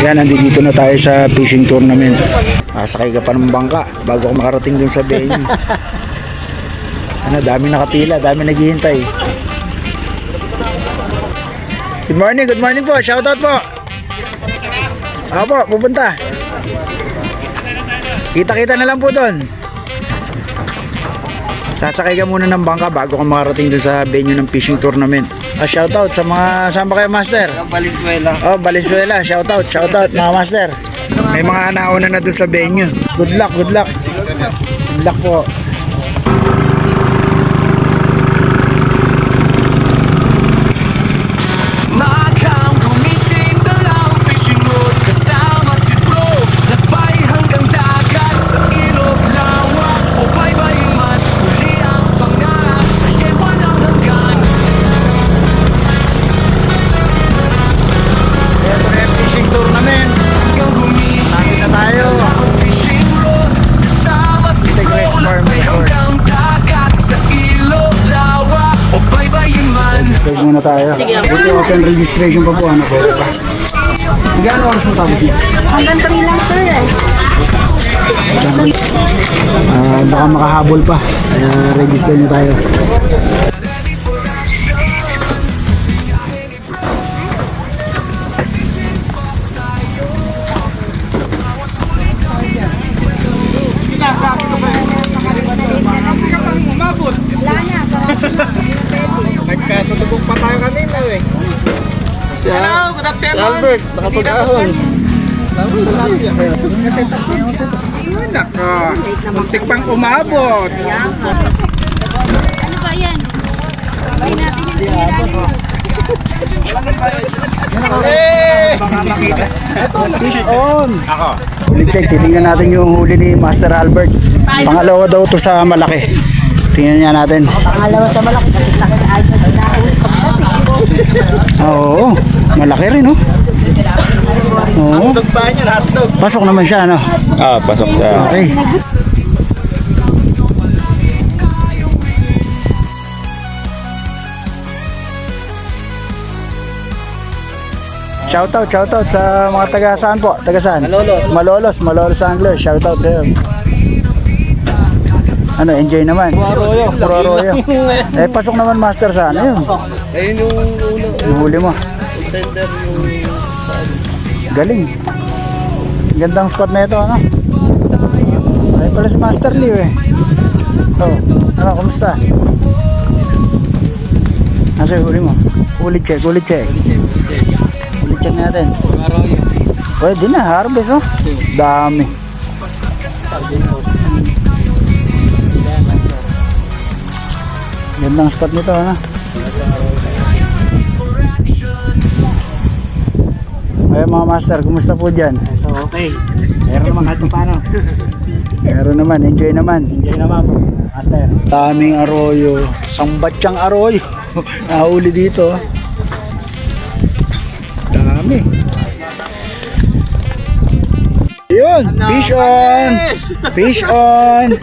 Yan, nandito na tayo sa fishing tournament. Sakay ka pa ng bangka bago ka makarating dun sa venue. Ano, dami nakapila, dami naghihintay. Good morning po. Shoutout po. Ako po, pupunta. Kita-kita na lang po doon. Sasakay ka muna ng bangka bago ka makarating dun sa venue ng fishing tournament. Shoutout sa mga, saan ba kayo, master? Valenzuela. Oh, Valenzuela. Shoutout mga master. May mga nauna na dun sa venue. Good luck. Good luck po. Start muna tayo. Buti open registration pa po. Ano po pa? Magkano oras mo tapos niya? Hanggang 3 lang, sir. Baka makahabol pa. Register niyo tayo. Nagkatutubog pa tayo kanina eh. Hello, good afternoon. Albert, nakapag-ahon. Nako, muntik pang umabot. Ano ba yan? Hindi natin yung pira. Fish on! Ako. Huli check, titingnan natin yung huli ni Master Albert. Pangalawa daw to sa malaki. Tingnan niya natin. Pangalawa sa malaki. Oo, malaki rin, oh. Oo. Hotdog ba niyan? Hotdog. Pasok naman siya, no? Pasok siya. Okay. Shoutout sa mga taga-saan po? Taga-saan? Malolos Angler. Shoutout sa iyo. Ano, enjoy naman. Puro arroyo. Pasok naman master sa ano yun? Ayun yung ulo. Yung huli mo. Tender yung Galing. Gandang spot na ito, ano? Ay pala si Master Liu eh. Ano, kumusta? Nasa yung huli mo? Huli check. Huli check natin. Pwede na, harvest oh. Dami. Gandang spot nito, ano? Ay mga master, kumusta po dyan? okay. Meron naman kahit paano. Meron naman, enjoy naman. Enjoy naman, master. Daming arroyo, sambatyang arroyo. Nahuli dito. Dami. Yun, fish on.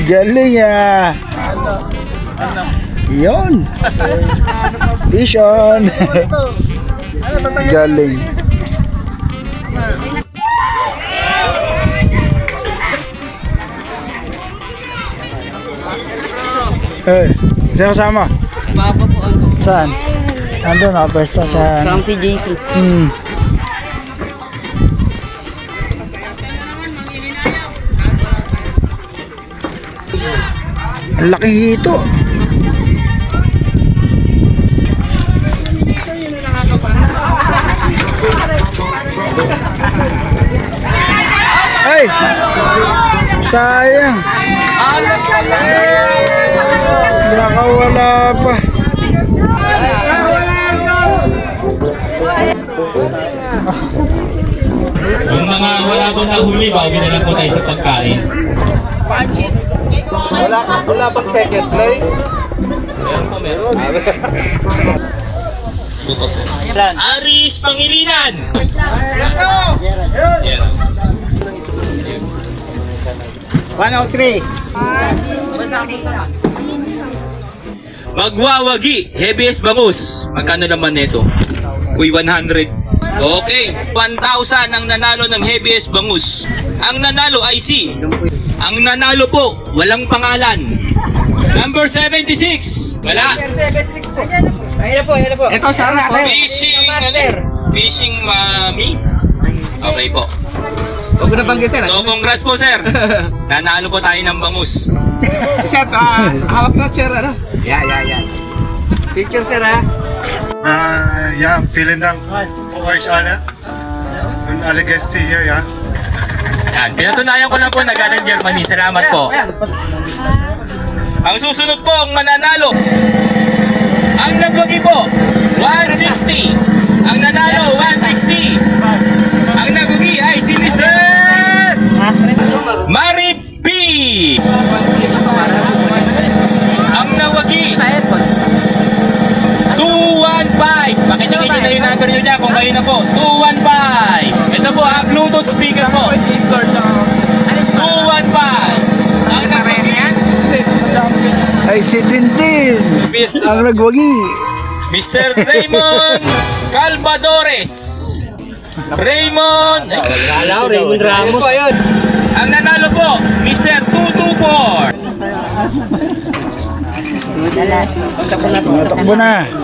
Galing ah. Yun. Fish on. Galing. Sino kasama? Papa po ano? Saan? Ando, nakapwesto sa... From si JC. Ang laking hito. Ay! Sayang. Nakawala pa. Yung mga wala pang nahuli, bago na lang po tayo sa pagkain. Wala pang second place. Aris Pangilinan! Yeah. 103. Magwawagi, heaviest bangus. Magkano naman nito? Uy, 100. Okay, 1,000 ang nanalo ng heaviest bangus. Ang nanalo ay si... Ang nanalo po, walang pangalan. Number 76. Wala. Ito, Sarah po. Fishing Mami. Okay po. Huwag ko na banggitin. So congrats po sir. Nanalo po tayo ng bangus. Chef, hawak na, sir. Ano? Yeah. Picture, sir, ha? Ja, vielen Dank für euch alle und alle Gäste hier, ja. Yan, pinatunayan ko lang po na galing Germany. Salamat po. Ang susunod po ang mananalo. Ang nagwagi po, 160. Ang nanalo, 160. Ang nagwagi ay si Mr. Mari P. Ang nawagi, 215. Pakinggan nyo na yung number nyo dyan kung kayo na po. 215. Ito po ang Bluetooth speaker po. 215. Ang nagwagi yan, Ay, si Tintin. Ang nagwagi. Mr. Raymond Calvadores. Raymond. Raymond Ramos. Ang nanalo po, Mr. 224.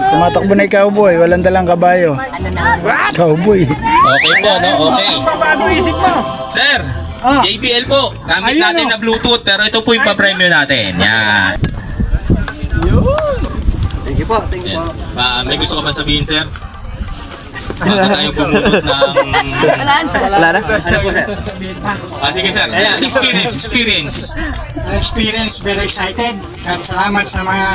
Tumatakbo na yung cowboy. Walang dalang kabayo. Cowboy. Okay po, no? Okay. Sir, JBL po. Gamit natin na Bluetooth pero ito po yung pa-premium natin. Yan. Thank you po. May gusto ka ba sabihin, sir? Bago tayo bumunot ng... Wala na? Ano po, sir? Sige, sir. Experience. Experience, very excited at salamat sa mga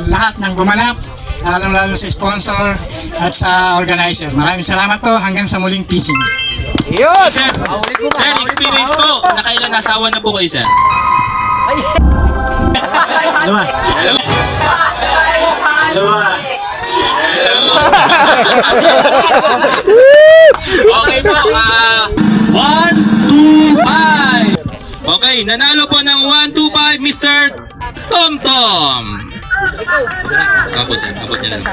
lahat ng gumanap, lalong-lalo sa sponsor at sa organizer. Maraming salamat po hanggang sa muling fishing. Sir, experience po. Nakailan nasawa na po kayo, sir? Dalawa. Okay po, 125. Okay, nanalo po ng 125 Mr. Tom Tom. Apo sir, abot niya lang.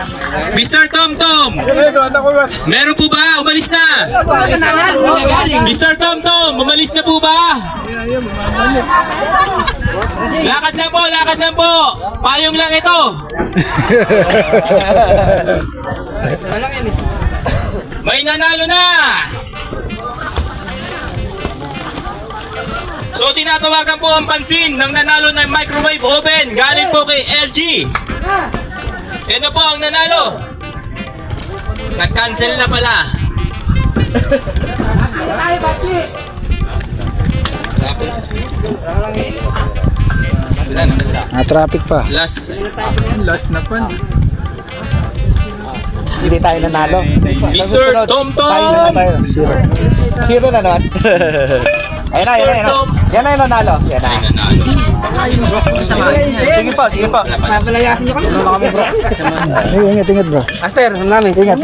Mr. Tom Tom. Meron po ba? Umalis na. Mr. Tom Tom, umalis na po ba? Lakad lang po. Payong lang ito. May nanalo na. So tinatawagan po ang pansin ng nanalo ng microwave oven galing po kay LG. Ito po ang nanalo. Nag-cancel na pala. Wala na, basta. Traffic pa. Last. Hindi tayo nanalo. Mr. Tom Tom. Hero na naman. Ayun na. Yan na yung nanalo. Yan na. Ay, nanalo. Sige po. Papalayasin niyo kami. Ano kami, bro? Ay, ingat bro. Aster, ang namin. Ingat.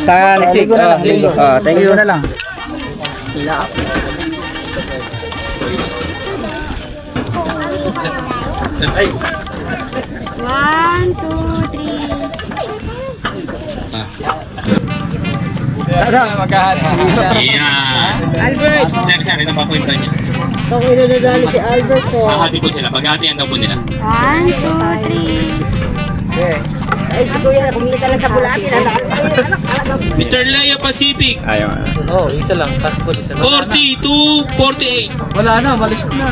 Sa next week. Ligo na lang, ligo. Thank you. Ligo na lang. Ay. 1, 2, 3. Yeah. Albert. Sir, ito pa po yung premium. Kung inadadali si Albert ko. Sahati po sila. Paghatian daw po nila. 1, 2, 3. Ay, si Kuya na kumita lang sa bulati. Mr. Leo Pacific. Isa lang. Task po, isa 40 to 48. Wala na, malis na.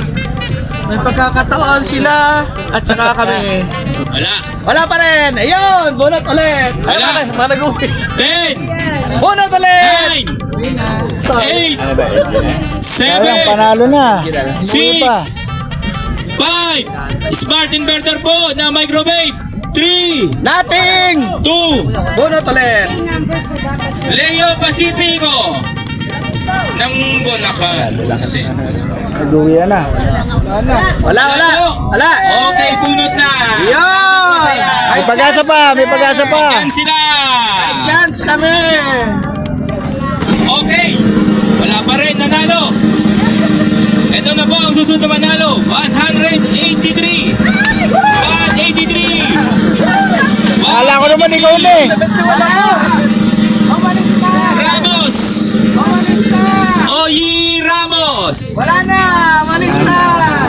May pagkakataon sila at saka kami. Wala Wala pa rin! Ayun! Bunot ulit! Wala. Manag-uwi! 10, Bunot ulit! 9, 8, Ayan, 7, panalo na. 6, 5, smart inverter po na microwave. 3, Nothing! 2, Bunot ulit! Leo Pacifico ng Bulacan. Kasi Nag-uwi na. Wala! okay, bunot na. Yun! May pag-asa pa. Yan sila. Chance kami! Okay, wala pa rin nanalo. Ito na po ang susunod na manalo. 183. 183. Kala ko naman ikaw na eh. Ramos Oyi Ramos. Wala na! Malis na!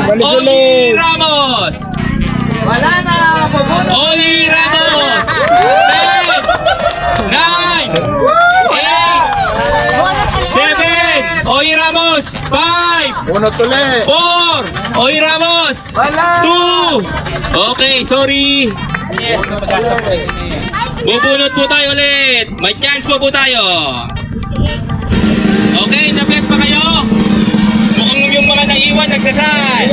Walis Oyi ulit. Ramos. Wala na! Pumunod! Oyi Ramos. 10, 9, 8, 7. Oyi Ramos. 5, Uno tuloy. 4. Oyi Ramos. 2. Okay, sorry. Bubunot po tayo ulit. May chance po tayo. Okay, na-bless pa kayo? Mukhang yung mga naiwan, nagdasal.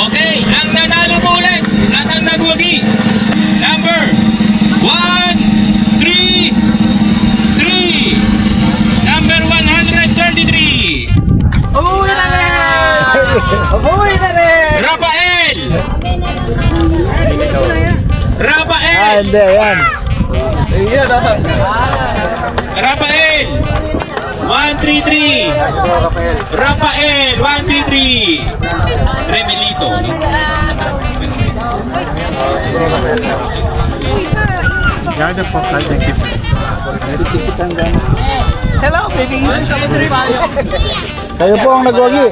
Okay, ang nanalo po ulit at ang nagwagi. Number 133. Number 133. Umuwi na rin! Rafael. Ah, hindi, yan. Rafael 133. Rafael 133. Remelito, no? Gana po, kanya keep. Hello, baby! Kayo po ang nagwagi.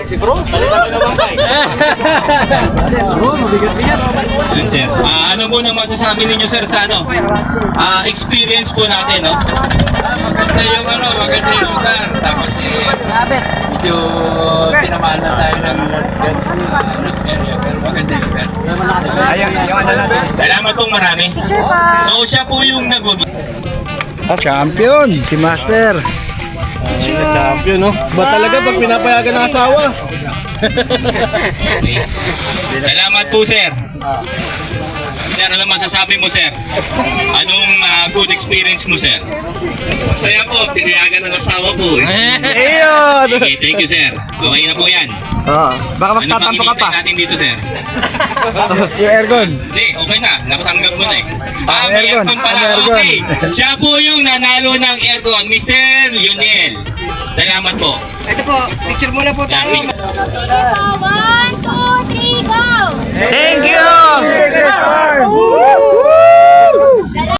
Yun, sir. Ano po nang masasabi ninyo, sir, sa ano? Experience po natin, no? Maganda yung maganda yung lugar. Tapos medyo tinamaan na tayo ng area. Pero maganda yung lugar. Salamat pong marami. So, siya po yung nagwagi. Champion, si Master. Champion, no? Ba talaga pag pinapayagan ng asawa? Okay. Salamat po, sir. Sir, ano masasabi mo, sir? Anong good experience mo, sir? Masaya po. Pinayagan ng asawa po eh. Ayun! Okay, thank you, sir. Okay na po yan. Baka Ano bang magtatampo ka pa. hinihintay natin dito, sir? Yung aircon. Hindi, okay na. Nakatanggap mo na eh. May Aircon. aircon pala. Aircon. Okay. Siya po yung nanalo ng aircon, Mr. Lionel. Salamat po. Ito po, picture muna po tayo. Yan, 1, 2, 3, go! Thank you!